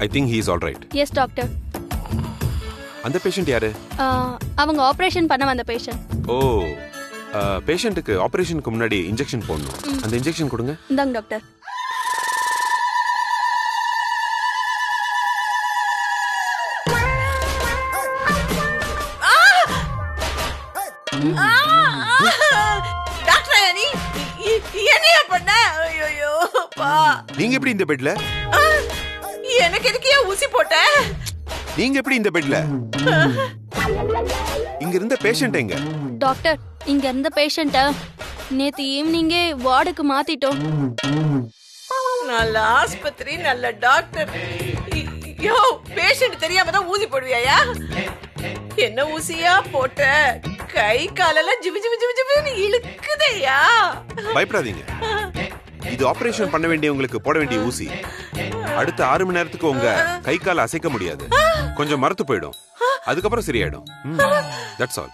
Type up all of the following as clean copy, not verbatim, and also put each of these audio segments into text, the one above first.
I think he is all right. Yes doctor. அந்த patient யாரு? அவங்க ஆபரேஷன் பண்ண வந்த பேஷண்ட். ஓ, பேஷண்ட்டுக்கு ஆபரேஷனுக்கு முன்னாடி இன்ஜெக்ஷன் போடணும். அந்த இன்ஜெக்ஷன் கொடுங்க. இந்தாங்க டாக்டர். நீங்க எப்படி இந்த பெட்ல? எனக்கு எதுக்கு ஊசி போட்ட? நீங்க எப்படி இந்த பெட்ல? இங்க இருந்த பேஷண்ட் எங்க? டாக்டர், இங்க இருந்த பேஷண்ட்ட நேத்து ஈவினிங்கே வார்டுக்கு மாத்திட்டோம். நல்ல ஆஸ்பத்திரி, நல்ல டாக்டர். யோ, பேஷண்ட் தெரியாம தான் ஊசி போடுவியாயா? என்ன ஊசியா போட்ட? கை காலெல்லாம் ஜிபு ஜிபு ஜிபு ஜிபுன்னு இழுக்குதையா? பயப்படாதீங்க, இது ஆபரேஷன் பண்ண வேண்டியவங்களுக்கு போட வேண்டிய ஊசி. அடுத்த 6 மணி நேரத்துக்கு உங்க கை கால அசைக்க முடியாது, கொஞ்சம் மரத்து போயிடும், அதுக்கப்புறம் சரியாயிடும். That's all.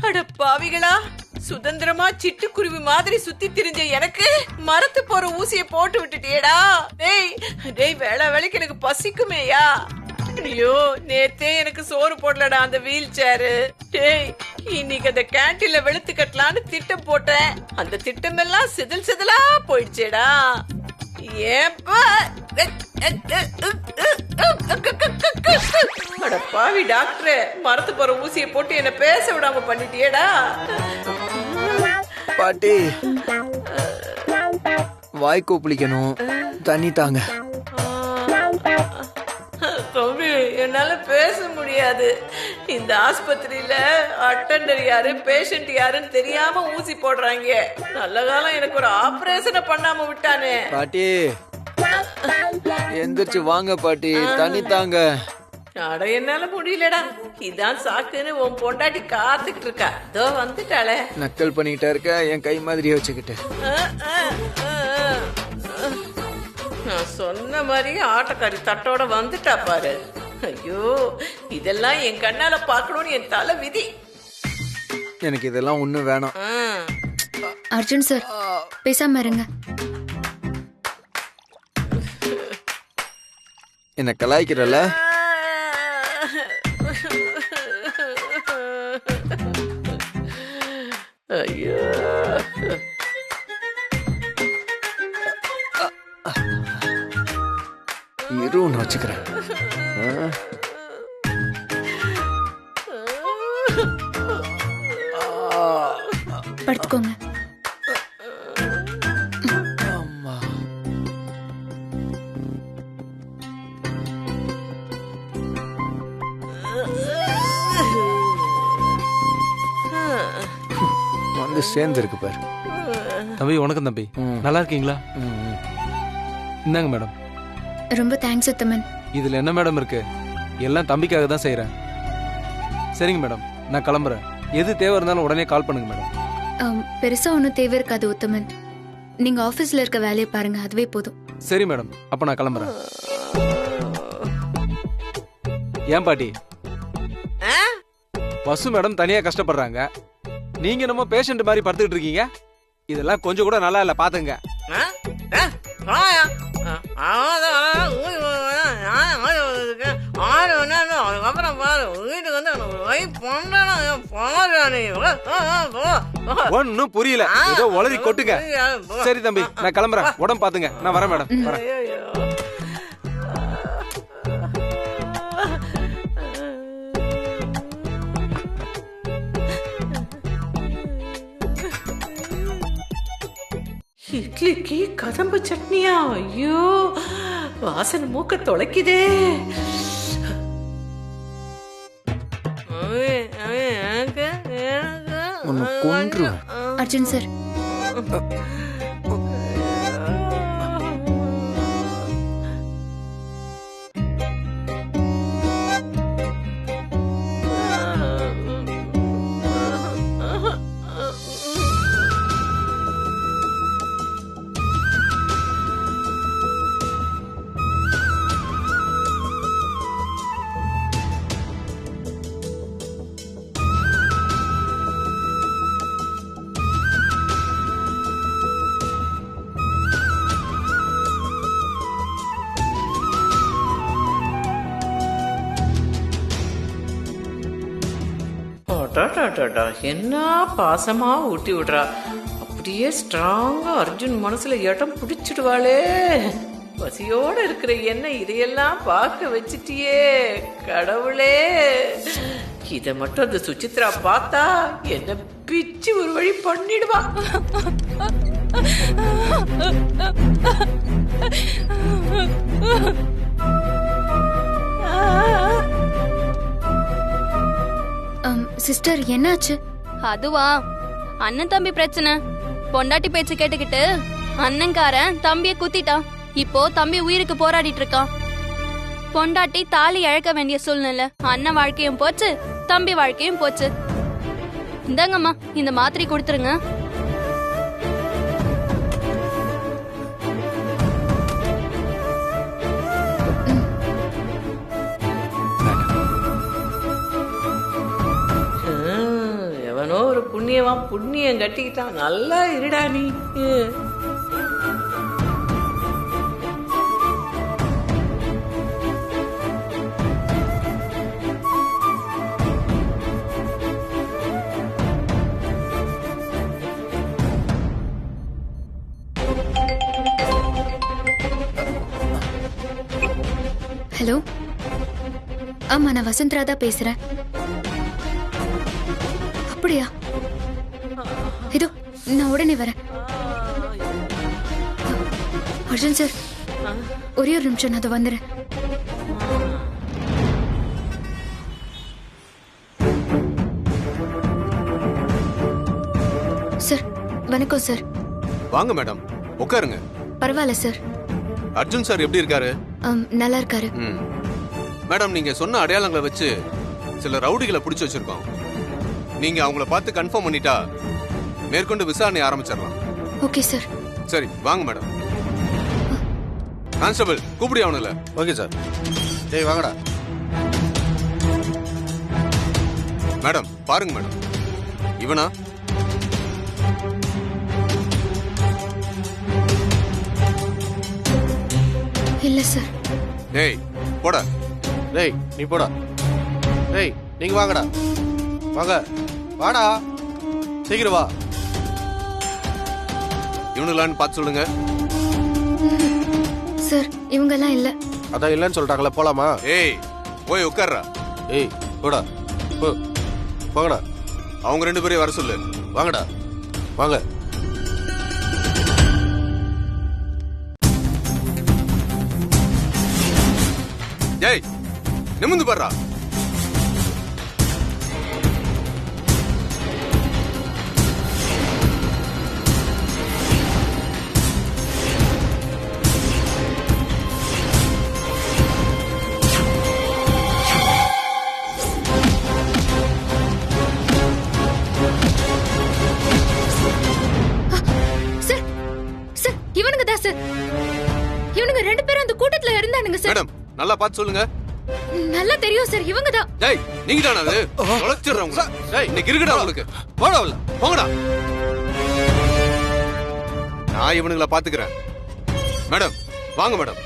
அட பாவிகளா, சுதந்திரமா சிட்டுக்குருவி மாதிரி சுத்தி திரிஞ்ச எனக்கு மரத்து போற ஊசிய போட்டு விட்டுட்டியேடா. டேய் டேய், வேளை வேலைக்கு எனக்கு பசிக்குமேயா. ஐயோ, நேத்தே எனக்கு சோறு போடலடா அந்த வீல் சேரு. டேய், இன்னைக்கு அந்த கேண்டீன்ல வெளுத்து கட்டலான்னு திட்டம் போட்டேன். அந்த திட்டம் எல்லாம் சிதல் சிதலா போயிடுச்சேடா. ஏப்பா பாவி டாக்டர், மரத்து போற ஊசிய போட்டு என்ன பேச விடாம பண்ணிட்டியேடா. பாட்டி, வாய்க்கு பிடிக்கணும், தண்ணி தாங்க. தம்பி, என்னால பேச முடியாது. இந்த ஆஸ்பத்திரியில அட்டெண்டர் யாரு, பேஷண்ட் யாருன்னு தெரியாம ஊசி போடுறாங்க. நல்ல காலம் எனக்கு ஒரு ஆபரேஷனை பண்ணாம விட்டானே. பாட்டி எந்திரிச்சு வாங்க பாட்டி, தண்ணி தாங்க. அட, என்னால முடியலடா. இதான் சாக்குன்னு உன் பொண்டாட்டி காத்துக்கிட்டு இருக்கா. இதோ வந்துட்டாளே. நக்கல் பண்ணிக்கிட்டா இருக்க, என் கை மாதிரி வச்சுக்கிட்டு. நான் சொன்ன மாதிரி ஆட்டக்காரி தட்டோட வந்துட்டா பாரு. ஐயோ, இதெல்லாம் என் கண்ணால பாக்கணும்னு என் தலை விதி. எனக்கு இதெல்லாம் ஒண்ணும் வேணாம். அர்ஜுன் சார், பேசாம இருங்க. என்ன கலாய்க்கிறல்ல? ஐயோ, இரு, ஒன்று வச்சுக்கிறேன். படுத்துக்கோங்க. அம்மா, வந்து சேர்ந்து இருக்கு பாரு. தம்பி, வணக்கம் தம்பி. நல்லா இருக்கீங்களா? இந்தாங்க மேடம். ரொம்ப தேங்க்ஸ் உத்தமன். இதுல என்ன மேடம் இருக்கு, எல்லாம் தம்பிக்காக தான் செய்யறேன். சரிங்க மேடம், நான் கிளம்புறேன். எது தேவை இருந்தாலும் உடனே கால் பண்ணுங்க மேடம். பெருசா ஒன்றும் தேவை இருக்காது உத்தமன். நீங்க ஆபீஸ்ல இருக்க வேலையை பாருங்க, அதுவே போதும். சரி மேடம், அப்ப நான் கிளம்புறேன். ஏன் பாட்டி, வசு மேடம் தனியா கஷ்டப்படுறாங்க, நீங்க நம்ம பேஷண்ட் மாதிரி படுத்துக்கிட்டு இருக்கீங்க. இதெல்லாம் கொஞ்சம் கூட நல்லா இல்ல, பாத்துங்க. ஒன்னும் புரியல, ஏதோ உளறி கொட்டுங்க. சரி தம்பி, நான் கிளம்புறேன். உடம்பு பாத்துங்க, நான் வரேன் மேடம், வரேன். இட்லிக்கு கதம்பு சட்னியா? ஐயோ, வாசனை மூக்க தொலைக்குதே. அர்ஜுன் சார், அடாடாடாடா, என்ன பாசமா ஊட்டி விடுறா. அப்படியே ஸ்ட்ராங்கா அர்ஜுன் மனசுல இடம் பிடிச்சிடுவாளே. பசியோட இருக்கிற என்ன இதையெல்லாம் பார்க்க வச்சிட்டியே கடவுளே. இத மட்டும் அந்த சுசித்ரா பார்த்தா என்ன பிச்சு ஒரு வழி பண்ணிடுவா. சிஸ்டர் என்னாச்சு? அதுவா, அண்ணன் தம்பி பிரச்சனை. பொண்டாட்டி பேச்சு கேட்டுக்கிட்டு அண்ணன்காரன் தம்பிய குத்திட்டான். இப்போ தம்பி உயிருக்கு போராடிட்டு இருக்கான். பொண்டாட்டி தாலி இழக்க வேண்டிய சூழ்நிலை. அண்ணன் வாழ்க்கையும் போச்சு, தம்பி வாழ்க்கையும் போச்சு. இந்தாங்கம்மா, இந்த மாத்திரை கொடுத்துருங்க. எவனோ ஒரு புண்ணியவான் புண்ணியம் கட்டிக்கிட்டான். நல்லா இருடா நீ. ஹலோ, ஆமா நான் வசந்தரா தான் பேசுறேன். அப்படியா? இதோ நான் உடனே வரேன். அர்ஜுன் சார், ஒரே ஒரு நிமிஷம், நான் அதை வந்துடுறேன். சார் வணக்கம் சார். வாங்க மேடம், உட்காருங்க. பரவாயில்ல சார். அர்ஜுன் சார் எப்படி இருக்காரு? நல்லா இருக்காரு. மேடம், நீங்க சொன்ன அடையாளங்களை வச்சு சில ரவுடிகளை பிடிச்சு வச்சிருக்கோம். நீங்க அவங்கள பார்த்து கன்ஃபார்ம் பண்ணிட்டா மேற்கொண்டு விசாரணை ஆரம்பிச்சிடலாம். Okay sir. சரி வாங்க மேடம். கான்ஸ்டபிள் கூப்பிடி அவனுல. Okay sir. டேய் வாங்கடா. மேடம் பாருங்க மேடம், இவனா? இல்ல சார். டேய் போடா. டேய் நீ போடா. டேய் நீங்க வாங்கடா. வாங்க வாடா, சீக்கிரம் வா. இவனுலான்னு பார்த்து சொல்லுங்க. சார் இவங்கெல்லாம் இல்ல. அதான் இல்லைன்னு சொல்லிட்டாங்களே, போலாமா? ஏய் போய் உட்கார்றா. ஏய் போடா, போ போங்கடா. அவங்க 2 பேரையும் வர சொல்லு. வாங்கடா வாங்க. ஏய் நிமிந்து பாடுறா. சார் சார் இவனுங்க தான் சார். இவனுங்க 2 பேரும் அந்த கூட்டத்துல இருந்தானுங்க சார். மேடம் நல்லா பார்த்து சொல்லுங்க. நல்லா தெரியும் சார், இவங்க தான். டேய் நீங்க தான அது? தொலைச்சிடுறேன் உங்களை. டேய் இன்னைக்கு இருக்குடா உங்களுக்கு. போடா உள்ள போங்கடா. நான் இவனுங்களை பாத்துக்கிறேன். மேடம் வாங்க மேடம்.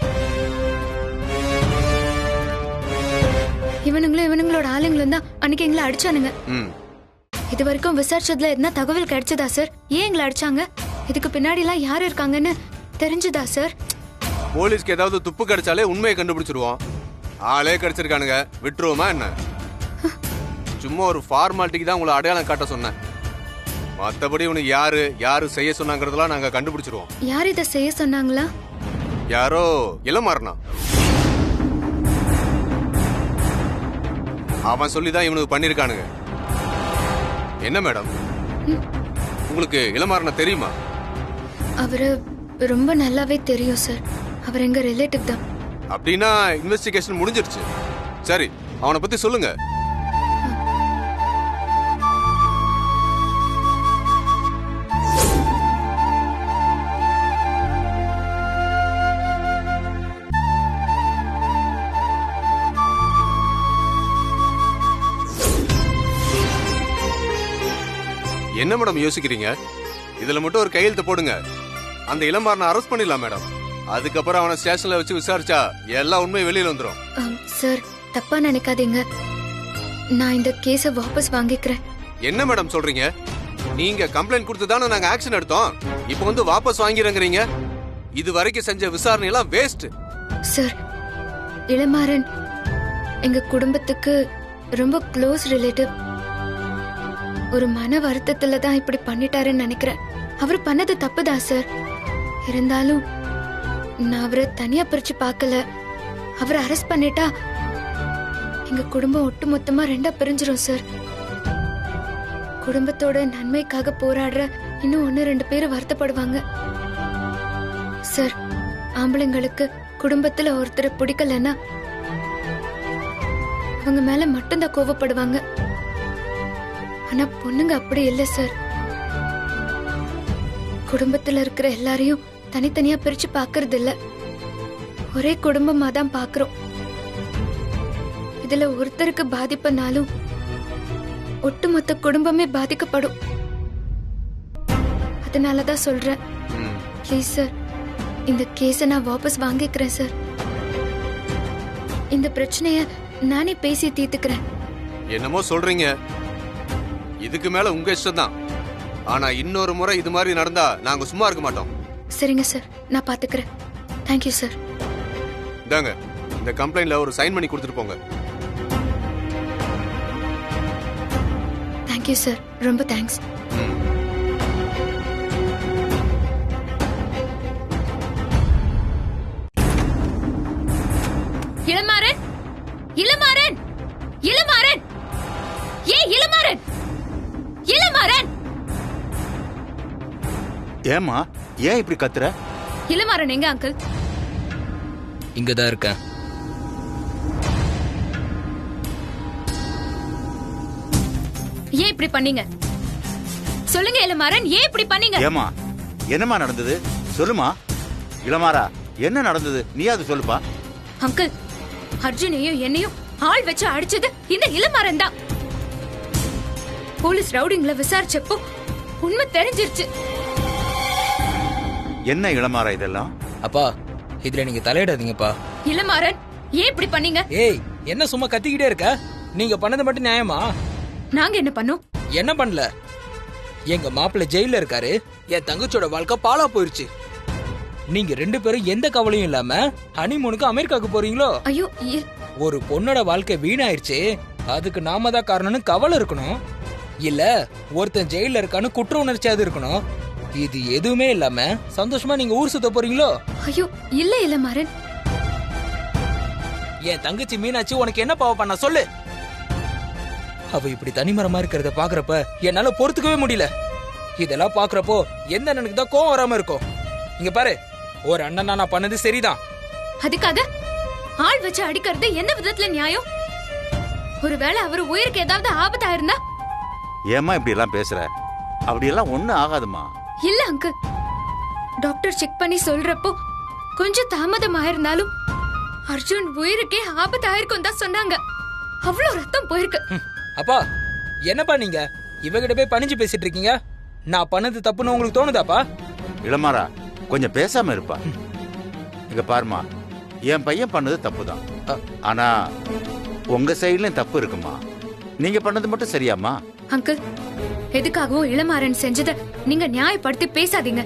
இவனுங்களும் இவனுங்களோட ஆளுங்களும் தான் அன்னைக்கு எங்களை அடிச்சானுங்க. இது வரைக்கும் விசாரிச்சதுல என்ன தகவல் கிடைச்சதா சார்? ஏன் எங்களை அடிச்சாங்க? இதுக்கு பின்னாடி எல்லாம் யார் இருக்காங்கன்னு தெரிஞ்சதா சார்? போலீஸ்க்கு ஏதாவது துப்பு கிடைச்சாலே உண்மையை கண்டுபிடிச்சிருவோம். ஆளே கிடைச்சிருக்கானுங்க, விட்டுருவோமா என்ன? சும்மா ஒரு ஃபார்மாலிட்டிக்கு தான் உங்களை அடையாளம் காட்ட சொன்னேன். மத்தபடி உனக்கு யாரு செய்ய சொன்னாங்கிறதெல்லாம் நாங்க கண்டுபிடிச்சிருவோம். யார் இதை செய்ய சொன்னாங்களா? யாரோ இளமாறனா. அவன் சொல்லிதான் இவனுக்கு பண்ணிருக்கானுங்க. என்ன மேடம், உங்களுக்கு இளமாறனா தெரியுமா? அவரு ரொம்ப நல்லாவே தெரியும் சார். அவர் எங்க ரிலேட்டிவ் தான். அப்படின்னா இன்வெஸ்டிகேஷன் முடிஞ்சிருச்சு. சரி அவனை பத்தி சொல்லுங்க. என்ன மேடம் யோசிக்கிறீங்க? இதுல மட்டும் ஒரு கையெழுத்து போடுங்க, அந்த இளமாறனை அரெஸ்ட் பண்ணிடலாம் மேடம். அதுக்கப்புறம் அவனை ஸ்டேஷன்ல வச்சு விசாரிச்சா எல்லா உண்மையும் வெளியில வந்துரும். சார் தப்பா நினைக்காதீங்க. நான் இந்த கேஸை வாபஸ் வாங்கிக்கிறேன். என்ன மேடம் சொல்றீங்க? நீங்க கம்ப்ளைண்ட் கொடுத்து தானே நாங்க ஆக்ஷன் எடுத்தோம். இப்போ வந்து வாபஸ் வாங்கிறேங்கறீங்க. இது வரைக்கும் செஞ்ச விசாரணை எல்லாம் வேஸ்ட். சார், இளமாறன் எங்க குடும்பத்துக்கு ரொம்ப க்ளோஸ் ரிலேட்டிவ். ஒரு மன வருத்தத்துல தான் இப்படி பண்ணிட்டாருன்னு நினைக்கிறேன். அவர் பண்ணது தப்புதான் சார். இருந்தாலும் நான் அவரை தனியா பிரிச்சு பார்க்கல. அவரை அரெஸ்ட் பண்ணிட்டா எங்க குடும்பம் ஒட்டுமொத்தமா ரெண்டா பிரிஞ்சிரும் சார். குடும்பத்தோட நன்மைக்காக போராடுற இன்னும் 1-2 பேர் வருத்தப்படுவாங்க சார். ஆம்பளைங்களுக்கு குடும்பத்துல ஒருத்தரை பிடிக்கலன்னா அவங்க மேல மட்டும்தான் கோவப்படுவாங்க. ஆனா பொண்ணுங்க அப்படி இல்ல சார். குடும்பத்துல இருக்கிற எல்லாரையும் தனித்தனியா பிரிச்சு பாக்குறது இல்ல, ஒரே குடும்பமா தான் பாக்குறோம். இதுல ஒருத்தருக்கு பாதிப்புனாலும் ஒட்டுமொத்த குடும்பமே பாதிக்கப்படும். அதனாலதான் சொல்றேன், ப்ளீஸ் சார், இந்த கேஸை நான் வாபஸ் வாங்கிக்கிறேன் சார். இந்த பிரச்சனைய நானே பேசி தீர்த்துக்கிறேன். என்னமோ சொல்றீங்க, இதுக்கு மேல உங்க இஷ்டம் தான். ஆனா இன்னொரு முறை இது மாதிரி நடந்தா நாங்க சும்மா இருக்க மாட்டோம். சரிங்க சார், நான் பாத்துக்கிறேன். Thank you sir. இந்தாங்க, இந்த கம்ப்ளைண்ட்ல ஒரு சைன் பண்ணி கொடுத்துட்டு போங்க. தேங்க்யூ சார், ரொம்ப தேங்க்ஸ். இளமாறன், இளமாறன், இளமாறன், இளமாறன், இளமாறன். ஏமா, ஏன் இப்படி கத்துற? இளமாறன் எங்க அங்கிள்? இங்கதான் இருக்கேன். ஏன் இப்படி பண்ணீங்க? சொல்லுங்க இளமாறன், ஏன் இப்படி பண்ணீங்க? ஏமா, என்னமா நடந்தது? சொல்லுமா. இளமாறா, என்ன நடந்தது? நீ அது சொல்லுப்பா. அங்கிள், அர்ஜுனையும் என்னையும் ஆள் வச்சு அடிச்சது இந்த இளமாறன் தான். போலீஸ் ரவுடிங்ல விசாரிச்சப்போ உண்மை தெரிஞ்சிருச்சு. என்ன இளமாறா இதெல்லாம்? அப்பா, இதுல நீங்க தலையிடாதீங்கப்பா. இளமாறன், ஏன் இப்படி பண்ணீங்க? ஏய், என்ன சும்மா கத்திக்கிட்டே இருக்க? நீங்க பண்ணது மட்டும் நியாயமா? நாங்க என்ன பண்ணோம்? என்ன பண்ணல? எங்க மாப்பிள்ளை ஜெயில இருக்காரு, என் தங்கச்சியோட வாழ்க்கை பாலா போயிருச்சு. நீங்க 2 பேரும் எந்த கவலையும் இல்லாம ஹனிமூனுக்கு அமெரிக்காவுக்கு போறீங்களோ? ஐயோ, ஒரு பொண்ணோட வாழ்க்கை வீணாயிருச்சு, அதுக்கு நாம தான் காரணம்னு கவலை இருக்கணும். இல்ல ஒருத்தன் ஜெயில இருக்கான்னு குற்ற உணர்ச்சியாவது இருக்கணும். இது எதுவுமே இல்லாம சந்தோஷமா நீங்க ஊர் சுத்த போறீங்களோ? ஐயோ இல்ல இளமாறன். என் தங்கச்சி மீனாட்சி உனக்கு என்ன பாவம் பண்ண சொல்லு. அவ இப்படி தனிமரமா இருக்கிறத பாக்குறப்ப என்னால பொறுத்துக்கவே முடியல. இதெல்லாம் பாக்குறப்போ எந்த அண்ணனுக்கு தான் கோவம் வராம இருக்கும். இங்க பாரு, ஒரு அண்ணனா நான் பண்ணது சரிதான். அதுக்காக ஆள் வச்சு அடிக்கிறது என்ன விதத்துல நியாயம்? ஒருவேளை அவர் உயிருக்கு ஏதாவது ஆபத்தா இருந்தா? ஏமா இப்படி எல்லாம் பேசுற? அப்படி எல்லாம் ஒண்ணும் ஆகாதுமா. இல்ல அங்கிள், டாக்டர் செக் பண்ணி சொல்றப்போ கொஞ்சம் தாமதம் ஆயிருந்தாலும் அர்ஜுன் உயிருக்கே ஆபத்து ஆயிருக்கும் தான் சொன்னாங்க. அவ்வளவு ரத்தம் போயிருக்கு. அப்பா, என்னப்பா நீங்க இவகிட்ட போய் பணிஞ்சு பேசிட்டு இருக்கீங்க? நான் பண்ணது தப்புன்னு உங்களுக்கு தோணுதாப்பா? இளமாறா, கொஞ்சம் பேசாம இருப்பா. இங்க பாருமா, என் பையன் பண்ணது தப்புதான். ஆனா உங்க சைடுலயும் தப்பு இருக்குமா. நீங்க பண்ணது மட்டும் சரியாமா? அங்கிள், எதுக்காகவும் இளமாறன் செஞ்சதை நீங்க நியாயப்படுத்தி பேசாதீங்க.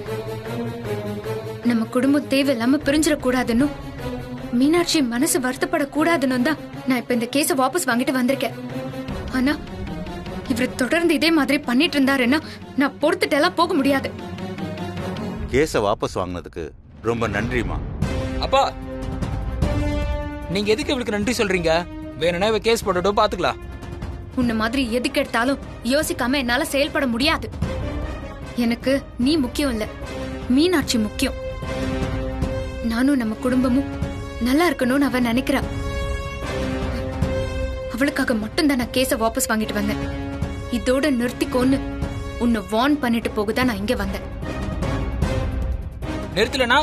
நம்ம குடும்பம் தேவையில்லாம பிரிஞ்சிடக்கூடாதுன்னு, மீனாட்சி மனசு வருத்தப்படக்கூடாதுன்னு தான் நான் இப்ப இந்த கேஸ வாபஸ் வாங்கிட்டு வந்திருக்கேன். ஆனா இவர் தொடர்ந்து இதே மாதிரி பண்ணிட்டு இருந்தாருன்னா நான் பொறுத்துட்டெல்லாம் போக முடியாது. கேஸ வாபஸ் வாங்கினதுக்கு ரொம்ப நன்றிமா. அப்பா, நீங்க எதுக்கு இவளுக்கு நன்றி சொல்றீங்க? வேணும்னா இவ கேஸ் போட்டுட்டோம், பாத்துக்கலாம். உன்ன மாதிரி எதுக்கு எடுத்தாலும் யோசிக்காம என்னால செயல்பட முடியாது. எனக்கு நீ முக்கியம் இல்ல, மீனாட்சி முக்கியம். நானும் நம்ம குடும்பமும் நல்லா இருக்கணும்னு அவ நினைக்கிறா. அவளுக்காக மட்டும்தான் நான் கேஸ வாபஸ் வாங்கிட்டு வந்தேன். இதோட நிறுத்திக்கோன்னு உன்னை வார்ன் பண்ணிட்டு போகுதான் நான் இங்க வந்தேன். நிறுத்தலனா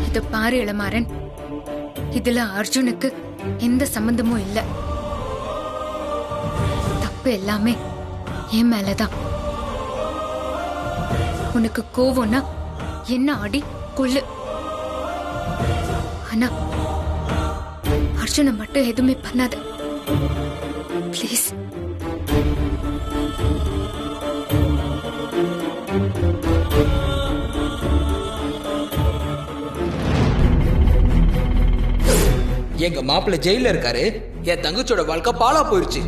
இத பாரு இளமாறன், இதுல அர்ஜுனுக்கு எந்த சம்பந்தமும் இல்ல. தப்பு எல்லாமே என் மேலதான். உனக்கு கோவம்னா என்ன அடி கொள்ளு. ஆனா அர்ஜுனை மட்டும் எதுவுமே பண்ணாத ப்ளீஸ். எங்க மாப்பிள்ளை ஜெயில இருக்காரு, என் தங்கச்சியோட வாழ்க்கை பாலா போயிருச்சு.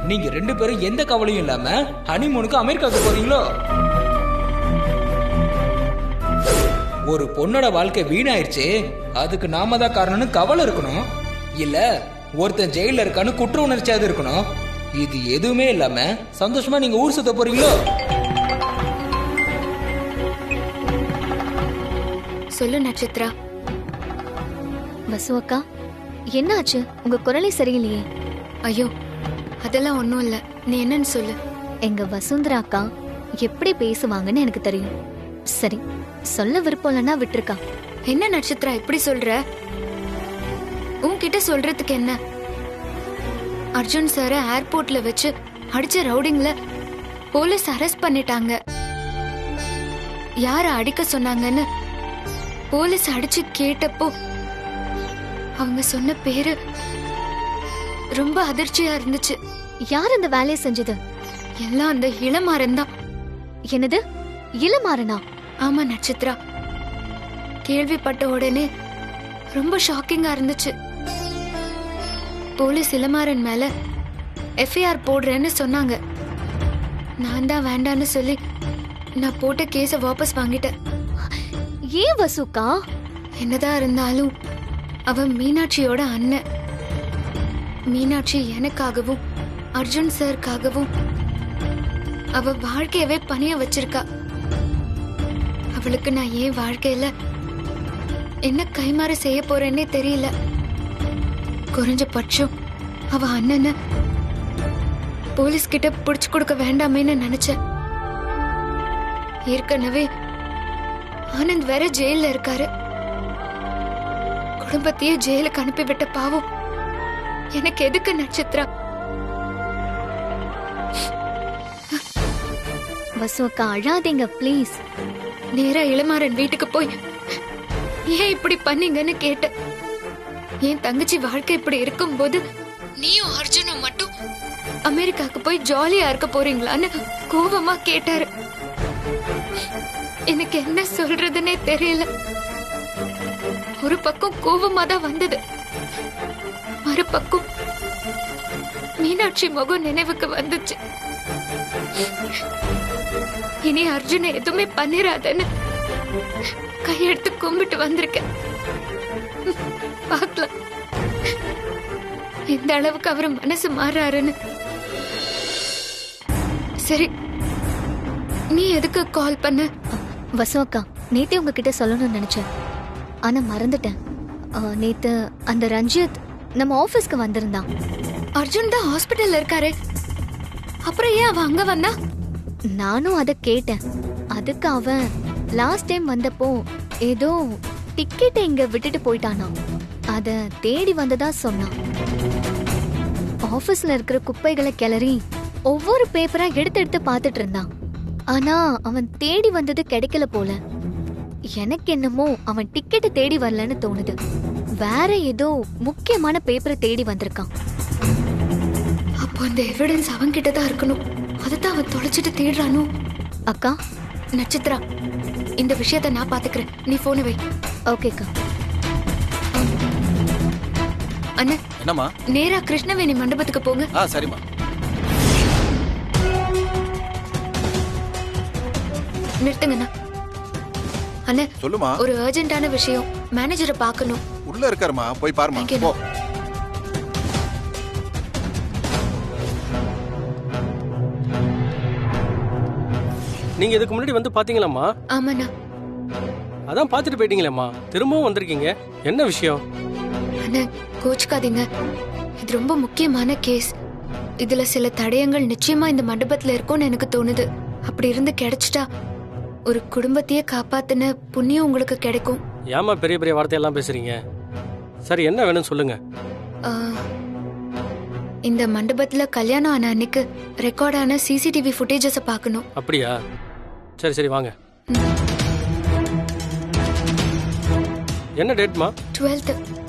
நீங்க 2 பேரும் எந்த கவலையும் இல்லாம ஹனிமூனுக்கு அமெரிக்காவுக்கு போறீங்களோ? ஒரு பொண்ணோட வாழ்க்கை வீணாயிருச்சு, அதுக்கு நாம தான் காரணம்னு கவலை இருக்கணும், இல்ல ஒருத்தன் ஜெயில இருக்கான்னு குற்ற உணர்ச்சியாவது இருக்கணும். இது எதுவுமே இல்லாம சந்தோஷமா நீங்க ஊர் சுத்த போறீங்களோ? சொல்லு நட்சத்திரா. வசு அக்கா, என்னாச்சு? உங்க குரலே சரியில்லையே. ஐயோ அதெல்லாம் ஒண்ணும் இல்ல, நீ என்னன்னு சொல்லு. எங்க வசுந்தரா அக்கா எப்படி பேசுவாங்கன்னு எனக்கு தெரியும். சரி, சொல்ல விருப்பம் இல்லைன்னா விட்டுருக்கா. என்ன நட்சத்திரா இப்படி சொல்ற? உன்கிட்ட சொல்றதுக்கு என்ன? அர்ஜுன் சார ஏர்போர்ட்ல வச்சு அடிச்ச ரவுடிங்ல போலீஸ் அரெஸ்ட் பண்ணிட்டாங்க. யார அடிக்க சொன்னாங்கன்னு போலீஸ் அடிச்சு கேட்டப்போ அவங்க சொன்ன பேரு ரொம்ப அதிர்ச்சியா இருந்துச்சு. யார் அந்த வேலையை செஞ்சது? எல்லாம் அந்த இளமாறன் தான். என்னது, இளமாறனா? ஆமா நட்சத்திரா, கேள்விப்பட்ட உடனே ரொம்ப ஷாக்கிங்கா இருந்துச்சு. போலீஸ் இளமாறன் மேல எஃப்ஐஆர் போடுறேன்னு சொன்னாங்க. நான் தான் வேண்டான்னு சொல்லி நான் போட்ட கேஸ வாபஸ் வாங்கிட்டேன். ஏன் வசுக்கா? என்னதான் இருந்தாலும் அவன் மீனாட்சியோட அண்ணன். மீனாட்சி எனக்காகவும் அர்ஜுன் சார்க்காகவும் அவ வாழ்க்கையவே பணிய வச்சிருக்கா. அவளுக்கு நான் ஏன் வாழ்க்கையில என்ன கைமாறு செய்ய போறேன்னே தெரியல. குறைஞ்சபட்சம் அவ அண்ணனை போலீஸ் கிட்ட புடிச்சு கொடுக்க வேண்டாமேன்னு நினைச்சேன். ஏற்கனவே ஆனந்த் வேற ஜெயில இருக்காரு. குடும்பத்தையே ஜெயிலுக்கு அனுப்பிவிட்ட பாவம் எனக்கு எதுக்கு நட்சத்திரா? வசு அக்கா அழாதீங்க ப்ளீஸ். நேரா இளமாறன் வீட்டுக்கு போய் ஏன் இப்படி பண்ணீங்கன்னு கேட்ட. என் தங்கச்சி வாழ்க்கை இப்படி இருக்கும்போது நீயும் அர்ஜுனும் மட்டும் அமெரிக்காவுக்கு போய் ஜாலியா இருக்க போறீங்களான்னு கோபமா கேட்டாரு. எனக்கு என்ன சொல்றதுன்னே தெரியல. ஒரு பக்கம் கோபமா தான் வந்தது, மறுபக்கம் மீனாட்சி முகம் நினைவுக்கு வந்துச்சு. இனி அர்ஜுனை எதுவுமே பண்ணிராதன்னு கையெடுத்து கும்பிட்டு வந்திருக்கேன். பார்க்கலாம் எந்த அளவுக்கு அவரு மனசு மாறாருன்னு. சரி, நீ எதுக்கு கால் பண்ண? வசு அக்கா, நேத்தே உங்ககிட்ட சொல்லணும்னு நினைச்சேன், ஆனா மறந்துட்டேன். நேத்து அந்த ரஞ்சித் நம்ம ஆபீஸ்க்கு வந்திருந்தான். அர்ஜுன் தான் ஹாஸ்பிட்டல்ல இருக்காரு, அப்புறம் ஏன் அவன் அங்க வந்தா? நானும் அத கேட்டேன். அதுக்கு அவன் லாஸ்ட் டைம் வந்தப்போ ஏதோ டிக்கெட் இங்க விட்டுட்டு போயிட்டானா, அத தேடி வந்ததா சொன்னான். ஆபீஸ்ல இருக்கிற குப்பைகளை கிளறி ஒவ்வொரு பேப்பரா எடுத்து எடுத்து பார்த்துட்டு இருந்தான். ஆனா அவன் தேடி வந்தது கிடைக்கல போல. எனக்கு என்னமோ அவன் டிக்கெட் தேடி வரலன்னு தோணுது. வேற ஏதோ முக்கியமான பேப்பரை தேடி வந்திருக்கான். அப்போ அந்த எவிடன்ஸ் அவன்கிட்ட தான் இருக்கணும். அதைத்தான் அவன் தொலைச்சிட்டு தேடுறானோ. அக்கா, நட்சத்திரா, இந்த விஷயத்தை நான் பாத்துக்கிறேன், நீ போன வை. ஓகேக்கா. அண்ணா, என்னம்மா? நேரா கிருஷ்ணவேணி மண்டபத்துக்கு போங்க. சரிம்மா. நிறுத்துங்கண்ணா. அண்ணா, சொல்லுமா. ஒரு அர்ஜென்ட்டான விஷயம், மேனேஜரை பார்க்கணும். உள்ள இருக்காருமா, போய் பாருமா. ஓகேண்ணா. போ. நீங்க இதுக்கு முன்னாடி வந்து பாத்தீங்களாம்மா? ஆமாண்ணா. அதான் பாத்துட்டு போயிட்டீங்களேம்மா, திரும்பவும் வந்திருக்கீங்க, என்ன விஷயம்? அண்ணா, கோச்சுக்காதீங்க, இது ரொம்ப முக்கியமான கேஸ். இதுல சில தடயங்கள் நிச்சயமா இந்த மண்டபத்துல இருக்கும்னு எனக்கு தோணுது. அப்படி இருந்து கிடைச்சிட்டா ஒரு குடும்பத்தையே காப்பாத்தின புண்ணியம் உங்களுக்கு கிடைக்கும். ஏமா பெரிய பெரிய வார்த்தையெல்லாம் பேசுறீங்க? சரி, என்ன வேணும்னு சொல்லுங்க. இந்த மண்டபத்துல கல்யாணம் ஆன அன்னைக்கு ரெக்கார்டான சிசிடிவி ஃபுட்டேஜஸ பார்க்கணும். அப்படியா? சரி சரி வாங்க. என்ன டேட்மா? 12th.